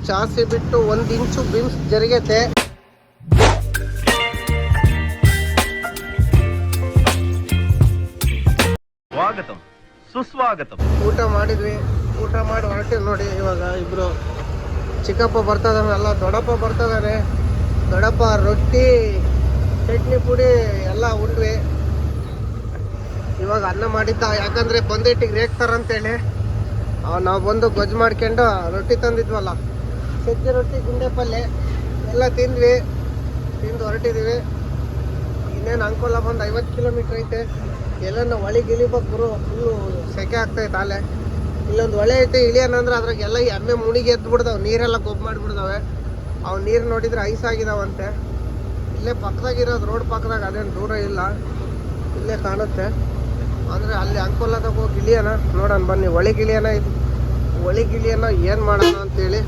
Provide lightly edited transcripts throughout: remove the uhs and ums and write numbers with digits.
Chassis ಬಿಟ್ಟು 1 ಇಂಚು BIMS ಜರುಗೈತೆ. ಸ್ವಾಗತಂ ಸುಸ್ವಾಗತಂ. ಊಟ ಮಾಡಿದ್ವಿ, ಊಟ ಮಾಡಿ ಹೊರಟಿವಿ ನೋಡಿ. ಇವಾಗ ಇಬ್ರು ಚಿಕ್ಕಪ್ಪ ಬರ್ತದಾನೆ, ಅಲ್ಲ ದೊಡ್ಡಪ್ಪ ಬರ್ತದಾನೆ. ದೊಡ್ಡಪ್ಪ ರೊಟ್ಟಿ ಚಟ್ನಿ ಪುಡಿ ಎಲ್ಲ ಉಂಡ್ವಿ. ಇವಾಗ ಅನ್ನ ಮಾಡಿದ್ದ, ಯಾಕಂದ್ರೆ ಬಂದಿಟ್ಟಿಗೆ ರೇಗ್ತಾರಂತೇಳಿ ನಾವು ಬಂದು ಗೊಜ್ಜು ಮಾಡ್ಕೊಂಡು ರೊಟ್ಟಿ ತಂದಿದ್ವಲ್ಲ, ಸಜ್ಜೆ ರೊಟ್ಟಿ ಗುಂಡೆ ಪಲ್ಯ ಎಲ್ಲ ತಿಂದ್ವಿ. ತಿಂದು ಹೊರಟಿದ್ದೀವಿ. ಇನ್ನೇನು ಅಂಕೋಲ ಬಂದು 50 ಕಿಲೋಮೀಟ್ರ್ ಐತೆ. ಎಲ್ಲನ ಹೊಳಿಗೆ ಇಳಿಬೇಕು ಗುರು, ಫುಲ್ಲು ಸೆಕೆ ಆಗ್ತೈತೆ. ಅಲ್ಲೇ ಇಲ್ಲೊಂದು ಹೊಳೆ ಐತೆ, ಇಳಿಯೋಣಂದ್ರೆ ಅದ್ರಾಗೆಲ್ಲ ಈ ಎಮ್ಮೆ ಮುಣಿಗೆ ಎದ್ದು ಬಿಡ್ದಾವೆ, ನೀರೆಲ್ಲ ಗೊಬ್ಬ ಮಾಡಿಬಿಡ್ದಾವೆ. ಅವು ನೀರು ನೋಡಿದ್ರೆ ಐಸ್ ಆಗಿದಾವಂತೆ. ಇಲ್ಲೇ ಪಕ್ಕದಾಗಿರೋದು, ರೋಡ್ ಪಕ್ಕದಾಗ, ಅದೇನು ದೂರ ಇಲ್ಲ, ಇಲ್ಲೇ ಕಾಣುತ್ತೆ. ಅಂದರೆ ಅಲ್ಲಿ ಅಂಕೋಲದಾಗ ಹೋಗಿ ಇಳಿಯೋಣ, ನೋಡೋಣ ಬನ್ನಿ. ಒಳಗೆ ಇಳಿಯೋಣ, ಏನು ಮಾಡೋಣ ಅಂತೇಳಿ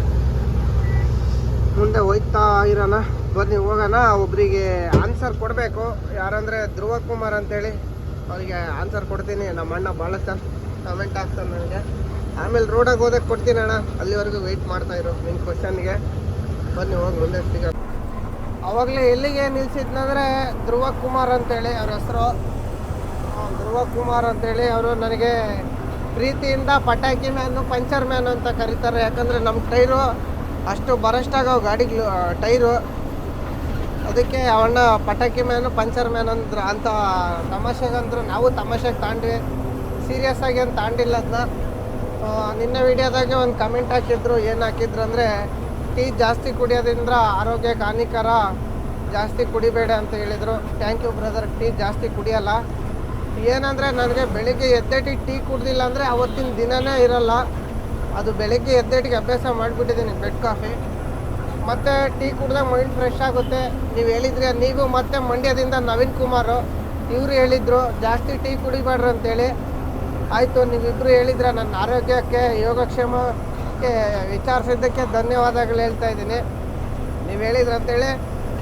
ಮುಂದೆ ಹೋಯ್ತಾ ಇರೋಣ. ಬನ್ನಿ ಹೋಗೋಣ. ಒಬ್ಬರಿಗೆ ಆನ್ಸರ್ ಕೊಡಬೇಕು, ಯಾರಂದರೆ ಧ್ರುವ ಕುಮಾರ್ ಅಂತೇಳಿ. ಅವರಿಗೆ ಆನ್ಸರ್ ಕೊಡ್ತೀನಿ. ನಮ್ಮ ಅಣ್ಣ ಭಾಳ ಕಮೆಂಟ್ ಆಗ್ತಾನೆ ನನಗೆ. ಆಮೇಲೆ ರೋಡಾಗ ಹೋದಕ್ಕೆ ಕೊಡ್ತೀನಿ ಅಣ್ಣ, ಅಲ್ಲಿವರೆಗೂ ವೆಯ್ಟ್ ಮಾಡ್ತಾಯಿರು ನಿಮ್ಮ ಕ್ವಶನ್ಗೆ. ಬನ್ನಿ ಹೋಗಿ ಮುಂದೆ ಸಿಗೋಣ. ಅವಾಗಲೇ ಎಲ್ಲಿಗೆ ನಿಲ್ಸಿದ್ನಂದರೆ ಧ್ರುವ ಕುಮಾರ್ ಅಂತೇಳಿ ಅವ್ರ ಹೆಸರು. ಧ್ರುವ ಕುಮಾರ್ ಅಂತೇಳಿ ಅವರು ನನಗೆ ಪ್ರೀತಿಯಿಂದ ಪಟಾಕಿ ಮ್ಯಾನು, ಪಂಚರ್ ಮ್ಯಾನ್ ಅಂತ ಕರೀತಾರೆ. ಯಾಕಂದರೆ ನಮ್ಮ ಟೈರು ಅಷ್ಟು ಬರಷ್ಟಾಗವು ಗಾಡಿಗಳು ಟೈರು, ಅದಕ್ಕೆ ಅವಣ್ಣ ಪಟಾಕಿ ಮ್ಯಾನು, ಪಂಚರ್ ಮ್ಯಾನ್ ಅಂದ್ರು. ಅಂತ ತಮಾಷೆಗಂದ್ರು, ನಾವು ತಮಾಷೆಗೆ ತಾಂಡ್ವಿ, ಸೀರಿಯಸ್ ಆಗಿ ಏನು ತಾಂಡಿಲ್ಲ ಅದನ್ನ. ನಿನ್ನೆ ವಿಡಿಯೋದಾಗೆ ಒಂದು ಕಮೆಂಟ್ ಹಾಕಿದ್ರು. ಏನು ಹಾಕಿದ್ರು ಅಂದರೆ, ಟೀ ಜಾಸ್ತಿ ಕುಡಿಯೋದ್ರಿಂದ ಆರೋಗ್ಯಕ್ಕೆ ಹಾನಿಕರ, ಜಾಸ್ತಿ ಕುಡಿಬೇಡ ಅಂತ ಹೇಳಿದರು. Thank you brother. ಟೀ ಜಾಸ್ತಿ ಕುಡಿಯೋಲ್ಲ. ಏನಂದರೆ ನನಗೆ ಬೆಳಿಗ್ಗೆ ಎದ್ದೇಟಿಗೆ ಟೀ ಕುಡ್ದಿಲ್ಲ ಅಂದರೆ ಅವತ್ತಿನ ದಿನವೇ ಇರೋಲ್ಲ. ಅದು ಬೆಳಿಗ್ಗೆ ಎದ್ದೇಟಿಗೆ ಅಭ್ಯಾಸ ಮಾಡಿಬಿಟ್ಟಿದ್ದೀನಿ, ಬೆಡ್ ಕಾಫಿ. ಮತ್ತು ಟೀ ಕುಡ್ದಾಗ ಮೈಂಡ್ ಫ್ರೆಶ್ ಆಗುತ್ತೆ. ನೀವು ಹೇಳಿದ್ರಿ, ನೀವು ಮತ್ತು ಮಂಡ್ಯದಿಂದ ನವೀನ್ ಕುಮಾರು ಇವರು ಹೇಳಿದರು ಜಾಸ್ತಿ ಟೀ ಕುಡಿಬೇಡ್ರಿ ಅಂತೇಳಿ. ಆಯಿತು, ನೀವಿಬ್ಬರು ಹೇಳಿದ್ರೆ ನನ್ನ ಆರೋಗ್ಯಕ್ಕೆ, ಯೋಗಕ್ಷೇಮಕ್ಕೆ ವಿಚಾರಿಸಿದ್ದಕ್ಕೆ ಧನ್ಯವಾದಗಳು ಹೇಳ್ತಾ ಇದ್ದೀನಿ. ನೀವು ಹೇಳಿದ್ರು ಅಂತೇಳಿ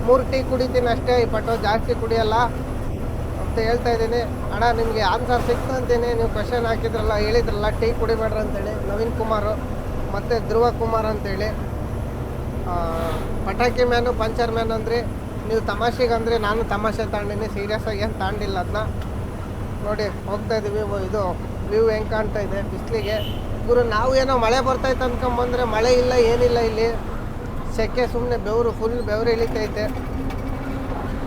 3 ಟೀ ಕುಡಿತೀನಿ ಅಷ್ಟೇ, ಇಪ್ಪಟ್ಟು ಜಾಸ್ತಿ ಕುಡಿಯೋಲ್ಲ ಅಂತ ಹೇಳ್ತಾ ಇದ್ದೀನಿ. ಅಣ್ಣ ನಿಮಗೆ ಆನ್ಸರ್ ಸಿಕ್ತು ಅಂತೀನಿ. ನೀವು ಕ್ವಶನ್ ಹಾಕಿದ್ರಲ್ಲ, ಹೇಳಿದ್ರಲ್ಲ ಟೀ ಕುಡಿಬೇಡ್ರಿ ಅಂತೇಳಿ. ನವೀನ್ ಕುಮಾರು ಮತ್ತು ಧ್ರುವ ಕುಮಾರ್ ಅಂತೇಳಿ. ಪಟಾಕಿ ಮ್ಯಾನು, ಪಂಚರ್ ಮ್ಯಾನ್ ಅಂದರೆ ನೀವು ತಮಾಷೆಗೆ ಅಂದರೆ ನಾನು ತಮಾಷೆ ತಾಂಡಿನಿ, ಸೀರಿಯಸ್ ಆಗಿ ಏನು ತಾಂಡಿಲ್ಲ ಅದನ್ನ. ನೋಡಿ ಹೋಗ್ತಾ ಇದ್ದೀವಿ. ಇದು ವ್ಯೂ ಹೆಂಗೆ ಕಾಣ್ತಾ ಇದೆ ಬಿಸಿಲಿಗೆ ಗುರು. ನಾವು ಏನೋ ಮಳೆ ಬರ್ತೈತೆ ಅಂದ್ಕೊಂಬಂದರೆ ಮಳೆ ಇಲ್ಲ, ಏನಿಲ್ಲ. ಇಲ್ಲಿ ಸೆಕೆ, ಸುಮ್ಮನೆ ಫುಲ್ ಬೆವರು ಇಳಿತೈತೆ.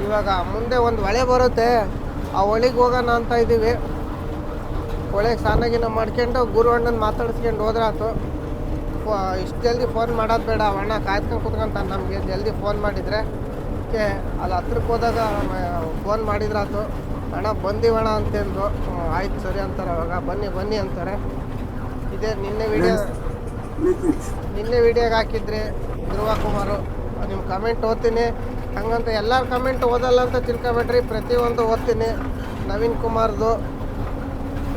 ಇವಾಗ ಮುಂದೆ ಒಂದು ಹೊಳೆ ಬರುತ್ತೆ, ಆ ಹೊಳೆಗೆ ಹೋಗೋಣ ಅಂತ ಇದ್ದೀವಿ. ಹೊಳೆಗೆ ಸ್ನಾನಗಿನ ಮಾಡ್ಕೊಂಡು ಗುರು ಅಣ್ಣನ ಮಾತಾಡಿಸ್ಕೊಂಡು ಹೋದ್ರಾತು. ಇಷ್ಟು ಜಲ್ದಿ ಫೋನ್ ಮಾಡೋದು ಬೇಡ, ಅಣ್ಣ ಕಾಯ್ಕೊಂಡು ಕುತ್ಕೊಂತಾನೆ ನಮಗೆ. ಜಲ್ದಿ ಫೋನ್ ಮಾಡಿದರೆ ಅಲ್ಲಿ ಹತ್ರಕ್ಕೆ ಹೋದಾಗ ಫೋನ್ ಮಾಡಿದ್ರಾತು. ಅಣ್ಣ ಬಂದೀವಣ್ಣ ಅಂತಂದು. ಆಯ್ತು ಸರಿ ಅಂತಾರೆ. ಅವಾಗ ಬನ್ನಿ ಅಂತಾರೆ. ಇದೇ ನಿನ್ನೆ ವಿಡಿಯೋಗೆ ಹಾಕಿದ್ರಿ ಧ್ರುವ ಕುಮಾರು. ನಿಮ್ಮ ಕಮೆಂಟ್ ಓದ್ತೀನಿ, ಹಂಗಂತ ಎಲ್ಲರ ಕಮೆಂಟ್ ಓದಲ್ಲ ಅಂತ ತಿಳ್ಕೊಬೇಡ್ರಿ, ಪ್ರತಿಯೊಂದು ಓದ್ತೀನಿ. ನವೀನ್ ಕುಮಾರ್ದು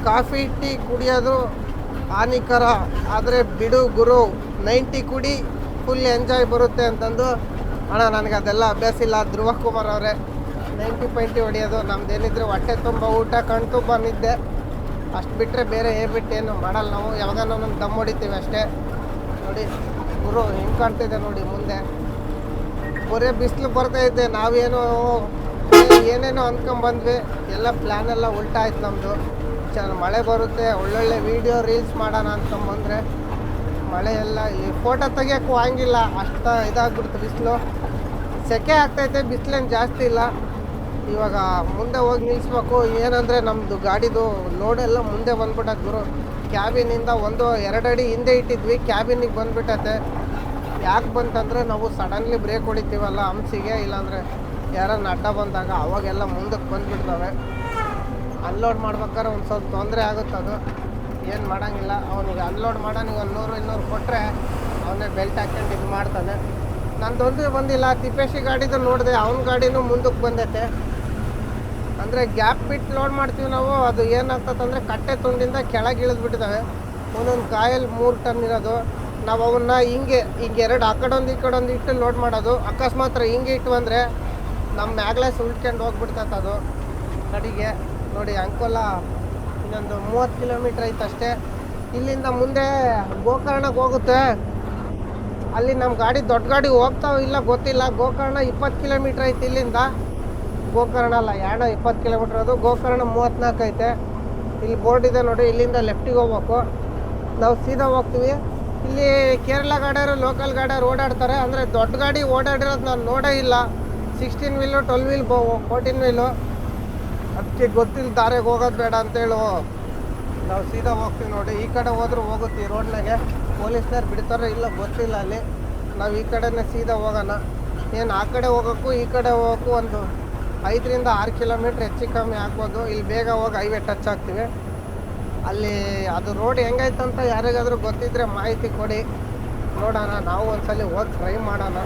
ಕಾಫಿ ಟೀ ಕುಡಿಯೋದು ಹಾನಿಕರ, ಆದರೆ ಬಿಡು ಗುರು, 90 ಕುಡಿ, ಫುಲ್ ಎಂಜಾಯ್ ಬರುತ್ತೆ ಅಂತಂದು. ಅಣ್ಣ ನನಗೆ ಅದೆಲ್ಲ ಅಭ್ಯಾಸ ಇಲ್ಲ. ಧ್ರುವ ಕುಮಾರ್ ಅವರೇ 90 ಹೊಡಿಯೋದು ನಮ್ದೇನಿದ್ರೆ ಹೊಟ್ಟೆ ತುಂಬ ಊಟ, ಕಣ್ ತುಂಬ ನಿದ್ದೆ, ಅಷ್ಟು ಬಿಟ್ಟರೆ ಬೇರೆ ಏನು ಮಾಡಲ್ಲ ನಾವು. ಯಾವಾಗ ನಮ್ಮ ದಮ್ ಹೊಡಿತೀವಿ ಅಷ್ಟೇ. ನೋಡಿ ಗುರು ಹೆಂಗೆ ಕಾಣ್ತಿದೆ ನೋಡಿ ಮುಂದೆ. ಬರೀ ಬಿಸಿಲು ಬರ್ತೈತೆ. ನಾವೇನೋ ಏನೇನೋ ಅಂದ್ಕೊಂಬಂದ್ವಿ, ಎಲ್ಲ ಪ್ಲ್ಯಾನ್ ಎಲ್ಲ ಉಲ್ಟಾ ಆಯ್ತು ನಮ್ಮದು. ಮಳೆ ಬರುತ್ತೆ, ಒಳ್ಳೊಳ್ಳೆ ವೀಡಿಯೋ ರೀಲ್ಸ್ ಮಾಡೋಣ ಅಂದ್ಕೊಂಬಂದರೆ ಮಳೆ ಎಲ್ಲ, ಈ ಫೋಟೋ ತೆಗಿಯೋಕ್ಕೂ ಆಗಿಲ್ಲ, ಅಷ್ಟು ಇದಾಗ್ಬಿಡ್ತು ಬಿಸಿಲು. ಸೆಕೆ ಆಗ್ತೈತೆ, ಬಿಸಿಲೇನು ಜಾಸ್ತಿ ಇಲ್ಲ. ಇವಾಗ ಮುಂದೆ ಹೋಗಿ ನಿಲ್ಲಿಸ್ಬೇಕು. ಏನಂದರೆ ನಮ್ಮದು ಗಾಡಿದು ಲೋಡೆಲ್ಲ ಮುಂದೆ ಬಂದ್ಬಿಟ್ಟೈತೆ ಗುರು. ಕ್ಯಾಬಿನಿಂದ 1-2 ಅಡಿ ಹಿಂದೆ ಇಟ್ಟಿದ್ವಿ, ಕ್ಯಾಬಿನಿಗೆ ಬಂದುಬಿಟ್ಟೈತೆ. ಯಾಕೆ ಬಂತಂದರೆ ನಾವು ಸಡನ್ಲಿ ಬ್ರೇಕ್ ಹೊಡಿತೀವಲ್ಲ ಹಂಪ್ಸಿಗೆ, ಇಲ್ಲಾಂದರೆ ಯಾರನ್ನ ಅಡ್ಡ ಬಂದಾಗ ಅವಾಗೆಲ್ಲ ಮುಂದಕ್ಕೆ ಬಂದುಬಿಡ್ತವೆ. ಅನ್ಲೋಡ್ ಮಾಡ್ಬೇಕಾದ್ರೆ ಒಂದು ಸ್ವಲ್ಪ ತೊಂದರೆ ಆಗುತ್ತೆ. ಅದು ಏನು ಮಾಡೋಂಗಿಲ್ಲ. ಅವನಿಗೆ ಅನ್ಲೋಡ್ ಮಾಡೋನಿಗೆ 100-200 ಕೊಟ್ಟರೆ ಅವನೇ ಬೆಲ್ಟ್ ಹಾಕ್ಕೊಂಡು ಇದು ಮಾಡ್ತಾನೆ. ನಂದೊಂದು ಬಂದಿಲ್ಲ. ತಿಪ್ಪೇಶಿ ಗಾಡಿದು ನೋಡಿದೆ, ಅವನ ಗಾಡಿನೂ ಮುಂದಕ್ಕೆ ಬಂದೈತೆ. ಅಂದರೆ ಗ್ಯಾಪ್ ಬಿಟ್ಟು ಲೋಡ್ ಮಾಡ್ತೀವಿ ನಾವು. ಅದು ಏನಾಗ್ತದಂದರೆ ಕಟ್ಟೆ ತುಂಡಿಂದ ಕೆಳಗೆ ಇಳಿದ್ಬಿಟ್ಟಿದ್ದಾವೆ. ಒಂದೊಂದು ಕಾಯಲ್ಲಿ 3 ಟನ್ ಇರೋದು. ನಾವು ಅವನ್ನ ಹಿಂಗೆ 2 ಆ ಕಡೊಂದು ಈ ಕಡೊಂದು ಇಟ್ಟು ಲೋಡ್ ಮಾಡೋದು. ಅಕಸ್ಮಾತ್ ಹಿಂಗೆ ಇಟ್ಟು ಅಂದರೆ ನಮ್ಮ ಮ್ಯಾಗ್ಲೆಸ್ ಉಳ್ಕೊಂಡು ಹೋಗ್ಬಿಡ್ತೈತೆ ಅದು ಕಡೆಗೆ. ನೋಡಿ ಅಂಕೋಲ ಇನ್ನೊಂದು 30 ಕಿಲೋಮೀಟ್ರ್ ಐತೆ ಅಷ್ಟೇ. ಇಲ್ಲಿಂದ ಮುಂದೆ ಗೋಕರ್ಣಕ್ಕೆ ಹೋಗುತ್ತೆ. ಅಲ್ಲಿ ನಮ್ಮ ಗಾಡಿ ದೊಡ್ಡ ಗಾಡಿ ಹೋಗ್ತಾವ ಇಲ್ಲ ಗೊತ್ತಿಲ್ಲ. ಗೋಕರ್ಣ 20 ಕಿಲೋಮೀಟ್ರ್ ಐತಿ ಇಲ್ಲಿಂದ. ಗೋಕರ್ಣ ಅಲ್ಲ, ಯಾಣ 20 ಕಿಲೋಮೀಟ್ರ್ ಅದು. ಗೋಕರ್ಣ 34 ಐತೆ. ಇಲ್ಲಿ ಬೋರ್ಡ್ ಇದೆ ನೋಡಿ, ಇಲ್ಲಿಂದ ಲೆಫ್ಟಿಗೆ ಹೋಗ್ಬೇಕು. ನಾವು ಸೀದಾ ಹೋಗ್ತೀವಿ. ಇಲ್ಲಿ ಕೇರಳ ಗಾಡಿಯವರು ಲೋಕಲ್ ಗಾಡಿಯವ್ರು ಓಡಾಡ್ತಾರೆ. ಅಂದರೆ ದೊಡ್ಡ ಗಾಡಿ ಓಡಾಡಿರೋದು ನಾನು ನೋಡೇ ಇಲ್ಲ. 16 ವೀಲು 12 ವೀಲ್ 14 ವೀಲು. ಅದಕ್ಕೆ ಗೊತ್ತಿಲ್ಲ, ದಾರಿಗೆ ಹೋಗೋದು ಬೇಡ ಅಂತೇಳು ನಾವು ಸೀದಾ ಹೋಗ್ತೀವಿ ನೋಡಿ. ಈ ಕಡೆ ಹೋದ್ರೂ ಹೋಗುತ್ತೆ ಈ ರೋಡ್ನಾಗೆ. ಪೊಲೀಸ್ನವ್ರು ಬಿಡ್ತಾರೆ ಇಲ್ಲ ಗೊತ್ತಿಲ್ಲ ಅಲ್ಲಿ. ನಾವು ಈ ಕಡೆನೇ ಸೀದಾ ಹೋಗೋಣ. ಏನು ಆ ಕಡೆ ಹೋಗೋಕ್ಕೂ ಈ ಕಡೆ ಹೋಗೋಕ್ಕೂ ಒಂದು 5 ರಿಂದ 6 ಕಿಲೋಮೀಟ್ರ್ ಹೆಚ್ಚು ಕಮ್ಮಿ ಆಗ್ಬೋದು. ಇಲ್ಲಿ ಬೇಗ ಹೋಗಿ ಹೈವೇ ಟಚ್ ಆಗ್ತೀವಿ. ಅಲ್ಲಿ ಅದು ರೋಡ್ ಹೆಂಗೈತಂತ ಯಾರಿಗಾದ್ರೂ ಗೊತ್ತಿದ್ರೆ ಮಾಹಿತಿ ಕೊಡಿ, ನೋಡೋಣ. ನಾವು ಒಂದ್ಸಲಿ ಹೋಗಿ ಟ್ರೈ ಮಾಡೋಣ.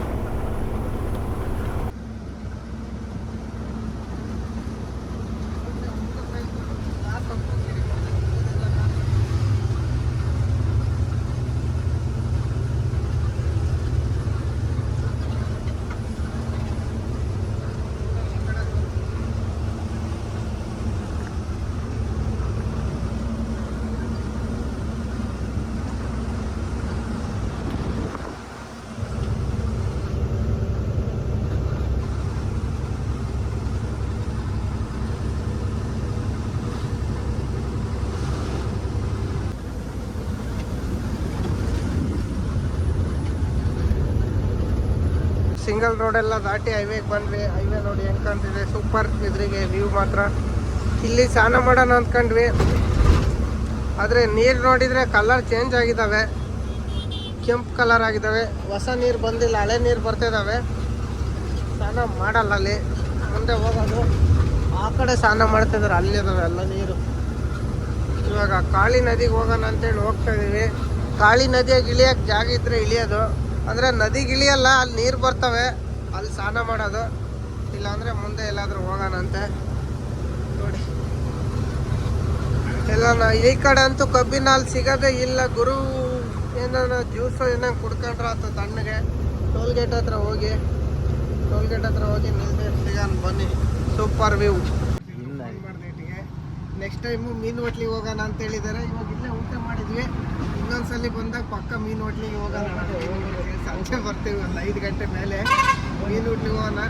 ಸಿಂಗಲ್ ರೋಡೆಲ್ಲ ದಾಟಿ ಹೈವೇಗೆ ಬಂದ್ವಿ. ಹೈವೇ ನೋಡಿ ಹೆಂಗೆ ಕಾಣ್ತಿದೆ, ಸೂಪರ್ ಇದ್ರಿಗೆ ವ್ಯೂ ಮಾತ್ರ. ಇಲ್ಲಿ ಸ್ನಾನ ಮಾಡೋಣ ಅಂದ್ಕೊಂಡ್ವಿ, ಆದರೆ ನೀರು ನೋಡಿದರೆ ಕಲರ್ ಚೇಂಜ್ ಆಗಿದ್ದಾವೆ. ಕೆಂಪು ಕಲರ್ ಆಗಿದ್ದಾವೆ. ಹೊಸ ನೀರು ಬಂದಿಲ್ಲ, ಹಳೆ ನೀರು ಬರ್ತಿದ್ದಾವೆ. ಸ್ನಾನ ಮಾಡಲ್ಲ ಅಲ್ಲಿ, ಮುಂದೆ ಹೋಗೋದು. ಆ ಕಡೆ ಸ್ನಾನ ಮಾಡ್ತಿದ್ದಾರೆ, ಅಲ್ಲಿದ್ದಾವೆ ಎಲ್ಲ ನೀರು. ಇವಾಗ ಕಾಳಿ ನದಿಗೆ ಹೋಗೋಣ ಅಂತೇಳಿ ಹೋಗ್ತಾ ಇದೀವಿ. ಕಾಳಿ ನದಿಯಾಗಿ ಇಳಿಯೋಕ್ಕೆ ಜಾಗ ಇದ್ರೆ ಇಳಿಯೋದು. ಅಂದರೆ ನದಿಗೆ ಇಳಿಯಲ್ಲ, ಅಲ್ಲಿ ನೀರು ಬರ್ತವೆ, ಅಲ್ಲಿ ಸ್ನಾನ ಮಾಡೋದು. ಇಲ್ಲಾಂದರೆ ಮುಂದೆ ಎಲ್ಲಾದರೂ ಹೋಗೋಣಂತೆ ನೋಡಿ. ಎಲ್ಲ ಈ ಕಡೆ ಅಂತೂ ಕಬ್ಬಿನ ಹಾಲು ಸಿಗೋದೇ ಇಲ್ಲ ಗುರು. ಏನಾರ ಜ್ಯೂಸು ಏನಂಗೆ ಕುಡ್ಕೊಂಡ್ರೆ ಆಯ್ತು ತಣ್ಣಗೆ. ಟೋಲ್ಗೇಟ್ ಹತ್ರ ಹೋಗಿ ನಿಲ್ದೆ ಸಿಗೋಣ ಬನ್ನಿ. Super view. ನೆಕ್ಸ್ಟ್ ಟೈಮು ಮೀನು ಹೋಟ್ಲಿಗೆ ಹೋಗೋಣ ಅಂತ ಹೇಳಿದ್ದಾರೆ. ಇವಾಗ ಇಲ್ಲೇ ಊಟ ಮಾಡಿದ್ವಿ. ಇನ್ನೊಂದ್ಸಲಿ ಬಂದಾಗ ಪಕ್ಕ ಮೀನು ಹೋಟ್ಲಿಗೆ ಹೋಗೋಣ. ಸಂಜೆ ಬರ್ತೀವಿ, ಒಂದು 5 ಗಂಟೆ ಮೇಲೆ ಮೀನು ಹೋಟ್ಲಿಗೆ ಹೋಗೋಣ.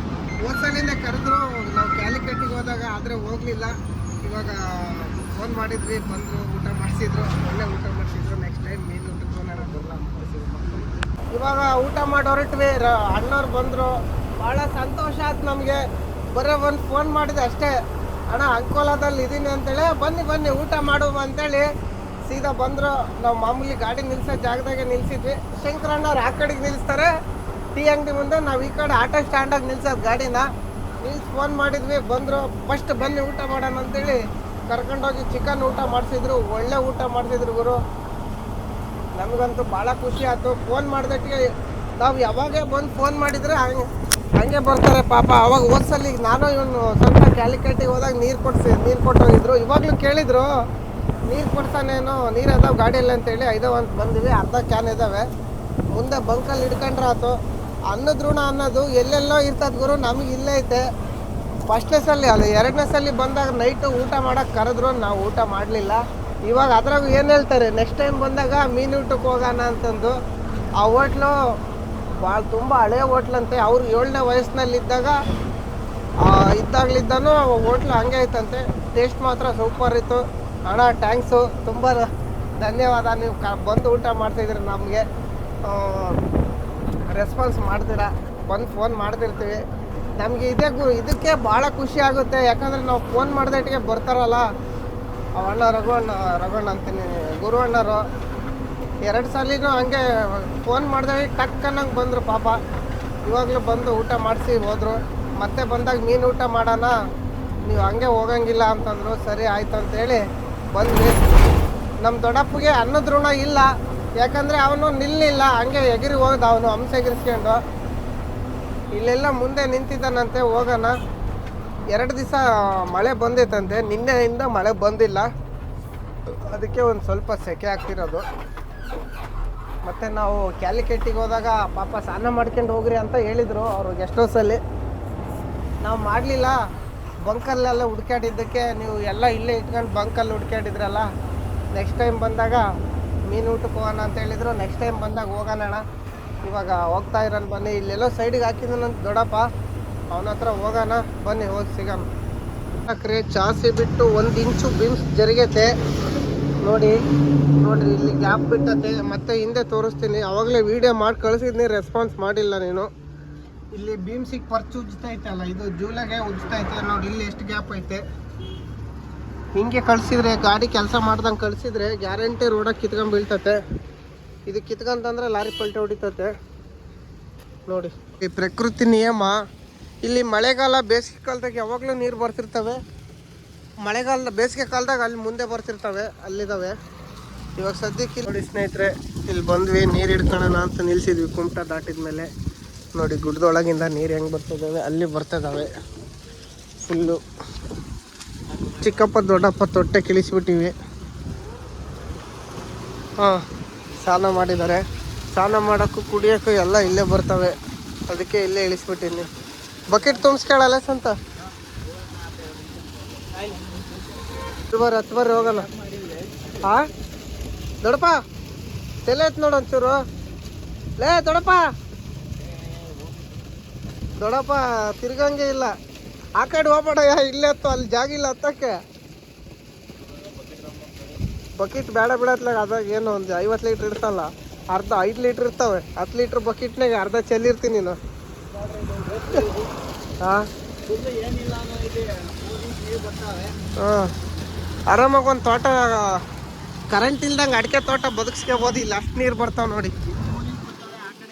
ಹೋದ್ಸಲಿಂದ ಕರೆದ್ರು ನಾವು ಕ್ಯಾಲಿಕಟ್ಟಿಗೆ ಹೋದಾಗ, ಆದರೆ ಹೋಗಲಿಲ್ಲ. ಇವಾಗ ಫೋನ್ ಮಾಡಿದ್ವಿ, ಬಂದರು, ಊಟ ಮಾಡಿಸಿದ್ರು, ಒಳ್ಳೆ ಊಟ ಮಾಡಿಸಿದ್ರು. ನೆಕ್ಸ್ಟ್ ಟೈಮ್ ಮೀನು ಊಟಕ್ಕೆ ಹೋಗೋಣ ಬರಲ್ಲ. ಇವಾಗ ಊಟ ಮಾಡಿ ಹೊರಟ್ವಿ. ಅಣ್ಣವ್ರು ಬಂದರು, ಭಾಳ ಸಂತೋಷ ಆಯ್ತು ನಮಗೆ. ಬರೀ ಒಂದು ಫೋನ್ ಮಾಡಿದೆ ಅಷ್ಟೇ, ಅಣ್ಣ ಅಂಕೋಲಾದಲ್ಲಿ ಇದ್ದೀನಿ ಅಂತೇಳಿ, ಬನ್ನಿ ಊಟ ಮಾಡುವ ಅಂತೇಳಿ ಸೀದಾ ಬಂದರು. ನಾವು ಮಾಮೂಲಿ ಗಾಡಿ ನಿಲ್ಸೋ ಜಾಗದಾಗೆ ನಿಲ್ಸಿದ್ವಿ. ಶಂಕರಣ್ಣವ್ರು ಆ ಕಡೆಗೆ ನಿಲ್ಲಿಸ್ತಾರೆ ಟೀ ಅಂಗಡಿ ಮುಂದೆ, ನಾವು ಈ ಕಡೆ ಆಟೋ ಸ್ಟ್ಯಾಂಡಾಗಿ ನಿಲ್ಸೋದು ಗಾಡಿನ. ನಿಲ್ಸಿ ಫೋನ್ ಮಾಡಿದ್ವಿ, ಬಂದರು. ಫಸ್ಟ್ ಬನ್ನಿ ಊಟ ಮಾಡೋಣ ಅಂತೇಳಿ ಕರ್ಕೊಂಡೋಗಿ ಚಿಕನ್ ಊಟ ಮಾಡಿಸಿದ್ರು. ಒಳ್ಳೆ ಊಟ ಮಾಡಿಸಿದ್ರು ಗುರು. ನಮಗಂತೂ ಭಾಳ ಖುಷಿ ಆಯ್ತು. ಫೋನ್ ಮಾಡಿದಟ್ಟಿಗೆ ನಾವು ಯಾವಾಗೇ ಬಂದು ಫೋನ್ ಮಾಡಿದರೆ ಹಂಗೆ ಬರ್ತಾರೆ ಪಾಪ. ಅವಾಗ ಹೋದ್ಸಲಿ ನಾನು ಇವನು ಸ್ವಲ್ಪ ಕ್ಯಾಲಿಕಟ್ಟಿಗೆ ಹೋದಾಗ ನೀರು ಕೊಟ್ಟೋಗಿದ್ರು. ಇವಾಗಲೂ ಕೇಳಿದ್ರು ನೀರು ಕೊಡ್ತಾನೇನೋ, ನೀರು ಅದಾವೆ ಗಾಡಿಯಲ್ಲಿ ಅಂತೇಳಿ ಐದವ ಅಂತ ಬಂದಿವಿ. ಅರ್ಧ ಕ್ಯಾನ್ ಇದ್ದಾವೆ. ಮುಂದೆ ಬಂಕಲ್ಲಿ ಹಿಡ್ಕೊಂಡ್ರೆ ಆಯ್ತು. ಅನ್ನದ ಋಣ ಅನ್ನೋದು ಎಲ್ಲೆಲ್ಲೋ ಇರ್ತದೆ ಗುರು, ನಮಗೆ ಇಲ್ಲೇ ಐತೆ. ಫಸ್ಟ್ನೇ ಸಲ ಅಲ್ಲ, 2ನೇ ಸಲ ಬಂದಾಗ ನೈಟು ಊಟ ಮಾಡೋಕ್ಕೆ ಕರೆದ್ರು, ನಾವು ಊಟ ಮಾಡಲಿಲ್ಲ. ಇವಾಗ ಅದ್ರಾಗ ಏನು ಹೇಳ್ತಾರೆ, ನೆಕ್ಸ್ಟ್ ಟೈಮ್ ಬಂದಾಗ ಮೀನು ಊಟಕ್ಕೆ ಹೋಗೋಣ ಅಂತಂದು. ಆ ಹೋಟ್ಲು ತುಂಬ ಹಳೆಯ ಹೋಟ್ಲಂತೆ. ಅವ್ರು 7ನೇ ವಯಸ್ಸಿನಲ್ಲಿದ್ದಾಗ ಇದ್ದಾಗಲಿದ್ದಾನು ಹೋಟ್ಲು ಹಂಗೆ ಐತಂತೆ. ಟೇಸ್ಟ್ ಮಾತ್ರ ಸೂಪರ್ ಇತ್ತು. ಅಣ್ಣ ಥ್ಯಾಂಕ್ಸು, ತುಂಬ ಧನ್ಯವಾದ. ನೀವು ಬಂದು ಊಟ ಮಾಡ್ತಾಯಿದ್ರಿ, ನಮಗೆ ರೆಸ್ಪಾನ್ಸ್ ಮಾಡ್ತೀರಾ, ಬಂದು ಫೋನ್ ಮಾಡ್ತಿರ್ತೀವಿ. ನಮಗೆ ಇದಕ್ಕೆ ಭಾಳ ಖುಷಿ ಆಗುತ್ತೆ. ಯಾಕಂದರೆ ನಾವು ಫೋನ್ ಮಾಡಿದಟ್ಟಿಗೆ ಬರ್ತಾರಲ್ಲ ಅಣ್ಣ ರಘುವಣ್ಣ ಅಂತೀನಿ, ಗುರು ಅಣ್ಣರು. 2 ಸಲಿನೂ ಹಂಗೆ ಫೋನ್ ಮಾಡಿದಾಗ ಟಕ್ ಅನ್ನಂಗೆ ಬಂದರು ಪಾಪ. ಇವಾಗಲೂ ಬಂದು ಊಟ ಮಾಡಿಸಿ ಹೋದರು. ಮತ್ತೆ ಬಂದಾಗ ಮೀನು ಊಟ ಮಾಡೋಣ, ನೀವು ಹಂಗೆ ಹೋಗಂಗಿಲ್ಲ ಅಂತಂದರು. ಸರಿ ಆಯ್ತು ಅಂತೇಳಿ ಬಂದ್ವಿ. ನಮ್ಮ ದೊಡ್ಡಪ್ಪಗೆ ಅನ್ನದ ಋಣ ಇಲ್ಲ, ಯಾಕಂದರೆ ಅವನು ನಿಲ್ಲಿಲ್ಲ, ಹಂಗೆ ಎಗಿರಿ ಹೋಗ್ದು. ಅವನು ಹಂಸ ಎಗಿರಿಸ್ಕೊಂಡು ಇಲ್ಲೆಲ್ಲ ಮುಂದೆ ನಿಂತಿದ್ದಾನಂತೆ. ಹೋಗೋಣ. 2 ದಿವಸ ಮಳೆ ಬಂದಿತ್ತಂತೆ, ನಿನ್ನೆಯಿಂದ ಮಳೆ ಬಂದಿಲ್ಲ. ಅದಕ್ಕೆ ಒಂದು ಸ್ವಲ್ಪ ಸೆಕೆ ಆಗ್ತಿರೋದು. ಮತ್ತು ನಾವು ಕ್ಯಾಲಿಕಟ್ಟಿಗೆ ಹೋದಾಗ ಪಾಪ ಸ್ನಾನ ಮಾಡ್ಕೊಂಡು ಹೋಗ್ರಿ ಅಂತ ಹೇಳಿದರು ಅವರು ಗೆಸ್ಟ್ ಹೌಸಲ್ಲಿ. ನಾವು ಮಾಡಲಿಲ್ಲ. ಬಂಕಲ್ಲೆಲ್ಲ ಹುಡ್ಕಾಡಿದ್ದಕ್ಕೆ ನೀವು ಎಲ್ಲ ಇಲ್ಲೇ ಇಟ್ಕೊಂಡು ಬಂಕಲ್ಲಿ ಹುಡ್ಕಾಡಿದ್ರಲ್ಲ, ನೆಕ್ಸ್ಟ್ ಟೈಮ್ ಬಂದಾಗ ಮೀನು ಊಟಕ್ಕೆ ಹೋಗೋಣ ಅಂತ ಹೇಳಿದರು. ನೆಕ್ಸ್ಟ್ ಟೈಮ್ ಬಂದಾಗ ಹೋಗೋಣ. ಇವಾಗ ಹೋಗ್ತಾ ಇರೋಣ ಬನ್ನಿ. ಇಲ್ಲೆಲ್ಲೋ ಸೈಡಿಗೆ ಹಾಕಿದ್ದಾನಂತ ದೊಡ್ಡಪ್ಪ, ಅವನ ಹತ್ರ ಹೋಗೋಣ ಬನ್ನಿ, ಹೋಗಿ ಸಿಗೋಣ. ಅಕ್ರೆ ಚಾಸಿ ಬಿಟ್ಟು 1 ಇಂಚು ಬೀಮ್ಸ್ ಜರುಗೈತೆ ನೋಡ್ರಿ, ಇಲ್ಲಿ ಗ್ಯಾಪ್ ಬಿಟ್ಟತೆ. ಮತ್ತೆ ಹಿಂದೆ ತೋರಿಸ್ತೀನಿ, ಅವಾಗಲೇ ವಿಡಿಯೋ ಮಾಡಿ ಕಳಿಸಿದ್ನಿ, ರೆಸ್ಪಾನ್ಸ್ ಮಾಡಿಲ್ಲ ನೀನು. ಇಲ್ಲಿ ಬೀಮ್ಸಿಗೆ ಪರ್ಚು ಉಜ್ತೈತೆ ಅಲ್ಲ, ಇದು ಜೂಲಾಗೆ ಉಜ್ತೈತೆ ನೋಡಿ. ಇಲ್ಲಿ ಎಷ್ಟು ಗ್ಯಾಪ್ ಐತೆ. ಹಿಂಗೆ ಕಳಿಸಿದ್ರೆ, ಗಾಡಿ ಕೆಲಸ ಮಾಡ್ದಂಗೆ ಕಳಿಸಿದ್ರೆ ಗ್ಯಾರಂಟಿ ರೋಡಾಗಿ ಕಿತ್ಕೊಂಡ್ ಬೀಳ್ತತೆ. ಇದು ಕಿತ್ಕೊಂತಂದ್ರೆ ಲಾರಿ ಪಲ್ಟೆ ಹೊಡಿತತೆ ನೋಡಿ. ಈ ಪ್ರಕೃತಿ ನಿಯಮ. ಇಲ್ಲಿ ಮಳೆಗಾಲ ಬೇಸಿಗೆ ಕಾಲದಾಗ ಯಾವಾಗಲೂ ನೀರು ಬರ್ತಿರ್ತವೆ. ಮಳೆಗಾಲ ಬೇಸಿಗೆ ಕಾಲದಾಗ ಅಲ್ಲಿ ಮುಂದೆ ಬರ್ತಿರ್ತವೆ, ಅಲ್ಲಿದ್ದಾವೆ. ಇವಾಗ ಸದ್ಯಕ್ಕೆ ನೋಡಿ ಸ್ನೇಹಿತರೆ, ಇಲ್ಲಿ ಬಂದ್ವಿ, ನೀರು ಹಿಡ್ಕೊಳ್ಳೋಣ ಅಂತ ನಿಲ್ಸಿದ್ವಿ. ಕುಮಟ ದಾಟಿದ ಮೇಲೆ ನೋಡಿ, ಗುಡ್ಡದೊಳಗಿಂದ ನೀರು ಹೆಂಗೆ ಬರ್ತದಾವೆ, ಅಲ್ಲಿ ಬರ್ತದಾವೆ ಫುಲ್ಲು. ಚಿಕ್ಕಪ್ಪ ದೊಡ್ಡಪ್ಪ ತೊಟ್ಟೆ ಕಿಳಿಸ್ಬಿಟ್ಟಿವಿ. ಹಾಂ, ಸ್ನಾನ ಮಾಡಿದ್ದಾರೆ. ಸ್ನಾನ ಮಾಡೋಕ್ಕೂ ಕುಡಿಯೋಕ್ಕೂ ಎಲ್ಲ ಇಲ್ಲೇ ಬರ್ತವೆ, ಅದಕ್ಕೆ ಇಲ್ಲೇ ಇಳಿಸ್ಬಿಟ್ಟಿನಿ. ಬಕೆಟ್ ತುಂಬಿಸ್ಕೊಳ್ಳಲ್ಲ ಸಂತ. ಹತ್ತು ಬರ್ರಿ ಹೋಗೋಣ. ಹಾಂ ದೊಡ್ಡಪ್ಪ, ತಲೆ ಐತೆ ನೋಡು ಒಂಚೂರು. ಲೇ ದೊಡ್ಡಪ್ಪ ತಿರ್ಗಂಗೆ ಇಲ್ಲ. ಆ ಕಡೆ ಹೋಗ್ಬೇಡಯ್ಯ, ಇಲ್ಲೇ ಹತ್ತು, ಅಲ್ಲಿ ಜಾಗ ಇಲ್ಲ ಹತ್ತಕ್ಕೆ. ಬಕೆಟ್ ಬೇಡ ಬಿಡತ್ಲಾಗ, ಅದಾಗ ಏನು ಒಂದು 50 ಲೀಟ್ರ್ ಇರ್ತಲ್ಲ, ಅರ್ಧ 5 ಲೀಟ್ರ್ ಇರ್ತವೆ. 10 ಲೀಟ್ರ್ ಬಕೆಟ್ನಾಗ ಅರ್ಧ ಚೆಲ್ಲಿರ್ತೀನಿ ನೀನು. ಹಾಂ ಹಾಂ, ಆರಾಮಾಗಿ ಒಂದು ತೋಟ ಕರೆಂಟ್ ಇಲ್ದಂಗೆ ಅಡಿಕೆ ತೋಟ ಬದುಕಿಸ್ಕೋಬೋದು. ಇಲ್ಲ ಅಷ್ಟು ನೀರು ಬರ್ತಾವೆ ನೋಡಿ,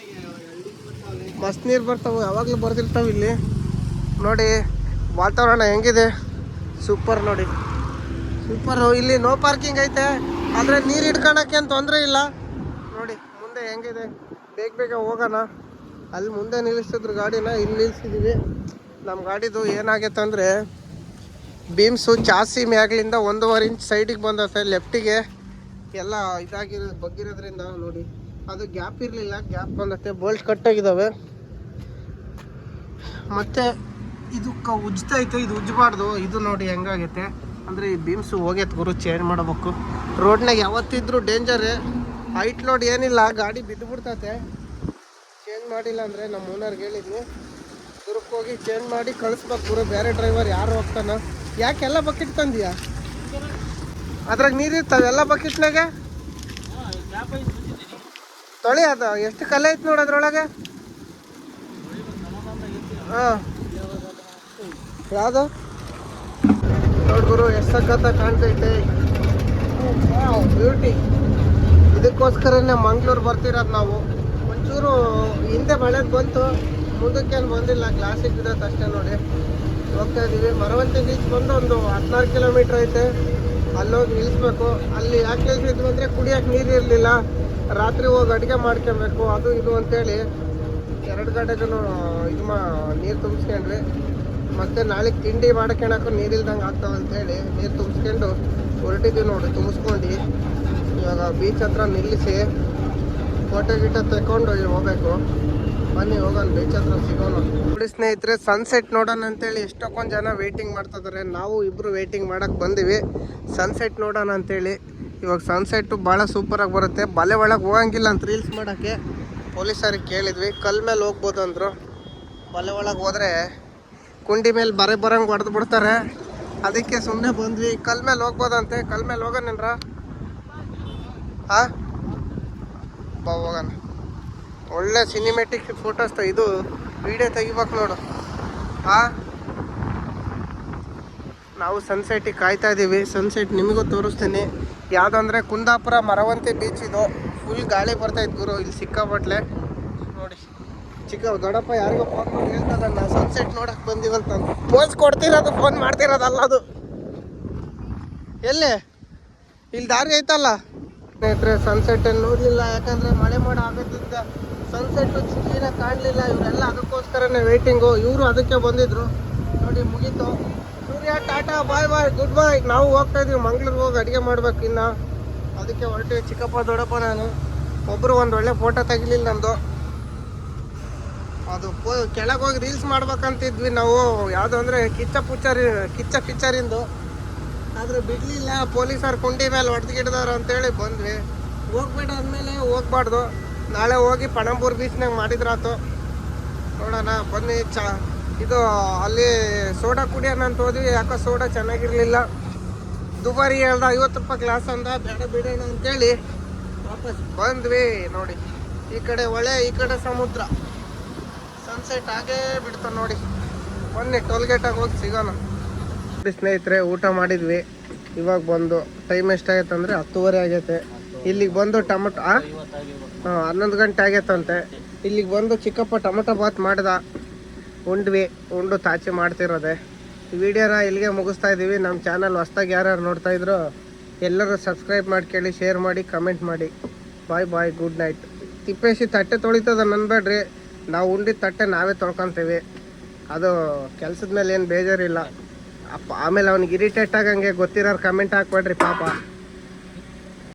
ಮಸ್ತ್ ನೀರು ಬರ್ತಾವೆ, ಯಾವಾಗಲೂ ಬರ್ತಿರ್ತಾವೆ ಇಲ್ಲಿ ನೋಡಿ. ವಾತಾವರಣ ಹೆಂಗಿದೆ, ಸೂಪರ್ ನೋಡಿ, ಸೂಪರು. ಇಲ್ಲಿ ನೋ ಪಾರ್ಕಿಂಗ್ ಐತೆ, ಆದರೆ ನೀರು ಹಿಡ್ಕೊಳಕ್ಕೆ ಏನು ತೊಂದರೆ ಇಲ್ಲ ನೋಡಿ. ಮುಂದೆ ಹೆಂಗಿದೆ, ಬೇಗ ಹೋಗೋಣ. ಅಲ್ಲಿ ಮುಂದೆ ನಿಲ್ಲಿಸಿದ್ರು ಗಾಡಿನ, ಇಲ್ಲಿ ನಿಲ್ಲಿಸಿದ್ದೀವಿ. ನಮ್ಮ ಗಾಡಿದು ಏನಾಗೈತೆ ಅಂದರೆ, ಬೀಮ್ಸು ಚಾಸಿ ಮ್ಯಾಗ್ಲಿಂದ 1.5 ಇಂಚ್ ಸೈಡಿಗೆ ಬಂದತೆ, ಲೆಫ್ಟಿಗೆ ಎಲ್ಲ ಬಗ್ಗಿರೋದ್ರಿಂದ ನೋಡಿ. ಅದು ಗ್ಯಾಪ್ ಇರಲಿಲ್ಲ, ಗ್ಯಾಪ್ ಬಂದತೆ. ಬೋಲ್ಟ್ ಕಟ್ಟಾಗಿದ್ದಾವೆ. ಮತ್ತು ಇದಕ್ಕೆ ಉಜ್ತೈತೆ, ಇದು ಉಜ್ಜಬಾರ್ದು. ಇದು ನೋಡಿ ಹೆಂಗಾಗೈತೆ ಅಂದರೆ, ಈ ಬೀಮ್ಸು ಹೋಗೈತೆ ಗುರು, ಚೇಂಜ್ ಮಾಡಬೇಕು. ರೋಡ್ನಾಗ ಯಾವತ್ತಿದ್ರೂ ಡೇಂಜರೇ. ಹೈಟ್ ಲೋಡ್ ಏನಿಲ್ಲ, ಗಾಡಿ ಬಿದ್ದು ಬಿಡ್ತೈತೆ. ಚೇಂಜ್ ಮಾಡಿಲ್ಲ ಅಂದರೆ ನಮ್ಮ ಓನರ್ಗೆ ಹೇಳಿದ್ವಿ, ದುರ್ಗಕ್ಕೆ ಹೋಗಿ ಚೇಂಜ್ ಮಾಡಿ ಕಳಿಸ್ಬೇಕು ಗುರು. ಬೇರೆ ಡ್ರೈವರ್ ಯಾರು ಹೋಗ್ತಾನ. ಯಾಕೆಲ್ಲ ಬಕೆಟ್ ತಂದೀಯಾ? ಅದ್ರಾಗ ನೀರಿರ್ತಾವೆ ಎಲ್ಲ ಬಕೆಟ್ನಾಗೆ. ತೊಳಿ ಅದು ಎಷ್ಟು ಕಲೆ ಐತೆ ನೋಡಿ ಅದ್ರೊಳಗೆ. ಹಾಂ, ಯಾವುದು ನೋಡಿ ಗುರು, ಎಷ್ಟು ಸಖತ್ತ ಕಾಣ್ತೈತೆ. ಬ್ಯೂಟಿ. ಇದಕ್ಕೋಸ್ಕರನೇ ಮಂಗ್ಳೂರು ಬರ್ತಿರೋದು ನಾವು. ಒಂಚೂರು ಹಿಂದೆ ಮಳೆದು ಬಂತು, ಮುಂದಕ್ಕೇನು ಬಂದಿಲ್ಲ, ಗ್ಲಾಸಿಗೆ ಬಿಡೋದು ಅಷ್ಟೇ ನೋಡಿ. ಹೋಗ್ತಾ ಇದ್ದೀವಿ. ಮರವಂತಿ ಬೀಚ್ ಬಂದು ಒಂದು 16 ಕಿಲೋಮೀಟ್ರ್ ಐತೆ. ಅಲ್ಲೋಗಿ ನಿಲ್ಲಿಸ್ಬೇಕು. ಅಲ್ಲಿ ಯಾಕೆ ನಿಲ್ಸಿದ್ವಿ ಅಂದರೆ, ಕುಡಿಯೋಕೆ ನೀರು ಇರಲಿಲ್ಲ, ರಾತ್ರಿ ಹೋಗಿ ಅಡುಗೆ ಮಾಡ್ಕೊಬೇಕು, ಅದು ಇದು ಅಂತೇಳಿ 2 ಗಂಟೆಗೂ ನೀರು ತುಂಬಿಸ್ಕೊಂಡ್ವಿ. ಮತ್ತು ನಾಳೆಗೆ ತಿಂಡಿ ಮಾಡ್ಕೊಳಕ್ಕೂ ನೀರಿಲ್ದಂಗೆ ಆಗ್ತಾವೆ ಅಂತೇಳಿ ನೀರು ತುಂಬಿಸ್ಕೊಂಡು ಹೊರಟಿದ್ವಿ ನೋಡಿ. ತುಂಬಿಸ್ಕೊಂಡು ಇವಾಗ ಬೀಚ್ ಹತ್ರ ನಿಲ್ಲಿಸಿ ಫೋಟೋ ಗಿಟೋ ತಗೊಂಡು ಹೋಗ್ಬೇಕು. ಬನ್ನಿ ಹೋಗೋಣ, ಬೀಚ್ ಹತ್ರ ಸಿಗೋಣ. ನೋಡಿ ಸ್ನೇಹಿತರೆ, ಸನ್ಸೆಟ್ ನೋಡೋಣ ಅಂತೇಳಿ ಎಷ್ಟೊಂದು ಜನ ವೆಯ್ಟಿಂಗ್ ಮಾಡ್ತಿದ್ದಾರೆ. ನಾವು ಇಬ್ಬರು ವೆಯ್ಟಿಂಗ್ ಮಾಡೋಕ್ಕೆ ಬಂದಿವಿ ಸನ್ಸೆಟ್ ನೋಡೋಣ ಅಂತೇಳಿ. ಇವಾಗ ಸನ್ಸೆಟ್ಟು ಭಾಳ ಸೂಪರಾಗಿ ಬರುತ್ತೆ. ಬಲೆ ಒಳಗೆ ಹೋಗಂಗಿಲ್ಲ ಅಂತ ರೀಲ್ಸ್ ಮಾಡೋಕ್ಕೆ ಪೊಲೀಸರಿಗೆ ಕೇಳಿದ್ವಿ. ಕಲ್ ಮೇಲೆ ಹೋಗ್ಬೋದು ಅಂದರು. ಬಲೆ ಒಳಗೆ ಹೋದರೆ ಕುಂಡಿ ಮೇಲೆ ಬರಂಗೆ ಹೊಡೆದು ಬಿಡ್ತಾರೆ, ಅದಕ್ಕೆ ಸುಮ್ಮನೆ ಬಂದ್ವಿ. ಕಲ್ ಮೇಲೆ ಹೋಗ್ಬೋದಂತೆ. ಕಲ್ ಮೇಲೆ ಹೋಗೋಣ ಹಾಂ, ಹೋಗೋಣ. ಒಳ್ಳೆ ಸಿನಿಮೆಟಿಕ್ ಫೋಟೋಸ್ ಇದು ವಿಡಿಯೋ ತೆಗಿಬೇಕು ನೋಡು. ಹಾಂ, ನಾವು ಸನ್ಸೆಟ್ಟಿಗೆ ಕಾಯ್ತಾ ಇದ್ದೀವಿ. ಸನ್ಸೆಟ್ ನಿಮಗೂ ತೋರಿಸ್ತೀನಿ. ಯಾವುದಂದ್ರೆ ಕುಂದಾಪುರ ಮರವಂತಿ ಬೀಚ್. ಇದು ಫುಲ್ ಗಾಳಿ ಬರ್ತಾಯಿತ್ತು ಗುರು, ಇಲ್ಲಿ ಸಿಕ್ಕಾಪಟ್ಲೆ ನೋಡಿ. ದೊಡ್ಡಪ್ಪ ಯಾರಿಗೋ ಫೋನ್ ಮಾಡಿ ಹೇಳ್ತದಣ್ಣ, ಸನ್ಸೆಟ್ ನೋಡಕ್ಕೆ ಬಂದಿವಂತ. ಪೋಸ್ ಕೊಡ್ತಿರೋದು, ಫೋನ್ ಮಾಡ್ತಿರೋದಲ್ಲ ಅದು. ಎಲ್ಲಿ ಇಲ್ಲಿ ದಾರಿ ಐತಲ್ಲ ಸ್ನೇಹಿತರೆ. ಸನ್ಸೆಟ್ ಏನು ನೋಡಲಿಲ್ಲ, ಯಾಕಂದರೆ ಮಳೆ ಮೋಡ ಆಗೋದ್ರಿಂದ ಸನ್ಸೆಟ್ಟು ಕ್ಲೀನಾಗಿ ಕಾಣಲಿಲ್ಲ. ಇವರೆಲ್ಲ ಅದಕ್ಕೋಸ್ಕರನೇ ವೆಯ್ಟಿಂಗು. ಇವರು ಅದಕ್ಕೆ ಬಂದಿದ್ರು ನೋಡಿ. ಮುಗೀತು. ಸೂರ್ಯ ಟಾಟಾ, ಬಾಯ್ ಬಾಯ್, ಗುಡ್ ಬಾಯ್. ನಾವು ಹೋಗ್ತಾ ಇದೀವಿ ಮಂಗ್ಳೂರಿಗೆ ಹೋಗಿ ಅಡುಗೆ ಮಾಡ್ಬೇಕು ಇನ್ನು, ಅದಕ್ಕೆ ಹೊರಟಿವಿ. ಚಿಕ್ಕಪ್ಪ ದೊಡ್ಡಪ್ಪ ನಾನು ಒಬ್ಬರು ಒಂದು ಒಳ್ಳೆ ಫೋಟೋ ತೆಗಿಲಿಲ್ಲ ನಮ್ಮದು. ಅದು ಕೆಳಗೆ ಹೋಗಿ ರೀಲ್ಸ್ ಮಾಡ್ಬೇಕಂತಿದ್ವಿ ನಾವು. ಯಾವುದು ಅಂದರೆ ಕಿಚ್ಚ ಪಿಕ್ಚರಿಂದು. ಆದರೆ ಬಿಡಲಿಲ್ಲ, ಪೊಲೀಸರು ಕುಂಡಿ ಮೇಲೆ ಹೊಡೆದ್ಗಿಡ್ದವ್ರು ಅಂತೇಳಿ ಬಂದ್ವಿ. ಹೋಗ್ಬೇಡ ಅಂದಮೇಲೆ ಹೋಗ್ಬಾರ್ದು. ನಾಳೆ ಹೋಗಿ ಪಣಂಬೂರ್ ಬೀಚ್ನಾಗ ಮಾಡಿದ್ರಾತು. ನೋಡೋಣ ಬನ್ನಿ. ಇದು ಅಲ್ಲಿ ಸೋಡಾ ಕುಡಿಯೋಣ ಅಂತ ಹೋದ್ವಿ, ಯಾಕೋ ಸೋಡಾ ಚೆನ್ನಾಗಿರ್ಲಿಲ್ಲ. ದುಬಾರಿ ಹೇಳ್ದ, 50 ರೂಪಾಯಿ ಗ್ಲಾಸ್ ಅಂದ, ಬೇಡ ಬಿಡೋಣ ಅಂತೇಳಿ ವಾಪಸ್ ಬಂದ್ವಿ. ನೋಡಿ ಈ ಕಡೆ ಹೊಳೆ, ಈ ಕಡೆ ಸಮುದ್ರ, ಸನ್ಸೆಟ್ ಆಗೇ ಬಿಡ್ತ ನೋಡಿ. ಬನ್ನಿ ಟೋಲ್ಗೇಟಾಗಿ ಹೋಗಿ ಸಿಗೋಣ. ಸ್ನೇಹಿತರೆ ಊಟ ಮಾಡಿದ್ವಿ, ಇವಾಗ ಬಂದು ಟೈಮ್ ಎಷ್ಟಾಗೈತೆ ಅಂದರೆ 10:30 ಆಗೈತೆ. ಇಲ್ಲಿಗೆ ಬಂದು ಟೊಮೊಟೊ 11 ಗಂಟೆ ಆಗೈತಂತೆ. ಇಲ್ಲಿಗೆ ಬಂದು ಚಿಕ್ಕಪ್ಪ ಟೊಮೊಟೊ ಬಾತ್ ಮಾಡ್ದ, ಉಂಡ್ವಿ. ಉಂಡು ತಾಚಿ ಮಾಡ್ತಿರೋದೆ. ಈ ವಿಡಿಯೋನ ಇಲ್ಲಿಗೆ ಮುಗಿಸ್ತಾ ಇದ್ದೀವಿ. ನಮ್ಮ ಚಾನಲ್ ಹೊಸ್ದಾಗಿ ಯಾರ್ಯಾರು ನೋಡ್ತಾ ಇದ್ರು ಎಲ್ಲರೂ ಸಬ್ಸ್ಕ್ರೈಬ್ ಮಾಡ್ಕೊಳ್ಳಿ, ಶೇರ್ ಮಾಡಿ, ಕಮೆಂಟ್ ಮಾಡಿ. ಬಾಯ್ ಬಾಯ್, ಗುಡ್ ನೈಟ್. ತಿಪ್ಪೇಶಿ ತಟ್ಟೆ ತೊಳಿತದ ನನ್ಬೇಡ್ರಿ, ನಾವು ಉಂಡಿದ ತಟ್ಟೆ ನಾವೇ ತೊಳ್ಕೊತೀವಿ. ಅದು ಕೆಲಸದ ಮೇಲೆ ಏನು ಬೇಜಾರಿಲ್ಲ. ಆಮೇಲೆ ಅವ್ನಿಗೆ ಇರಿಟೇಟ್ ಆಗಂಗೆ ಗೊತ್ತಿರೋರು ಕಮೆಂಟ್ ಹಾಕ್ಬೇಡ್ರಿ ಪಾಪ.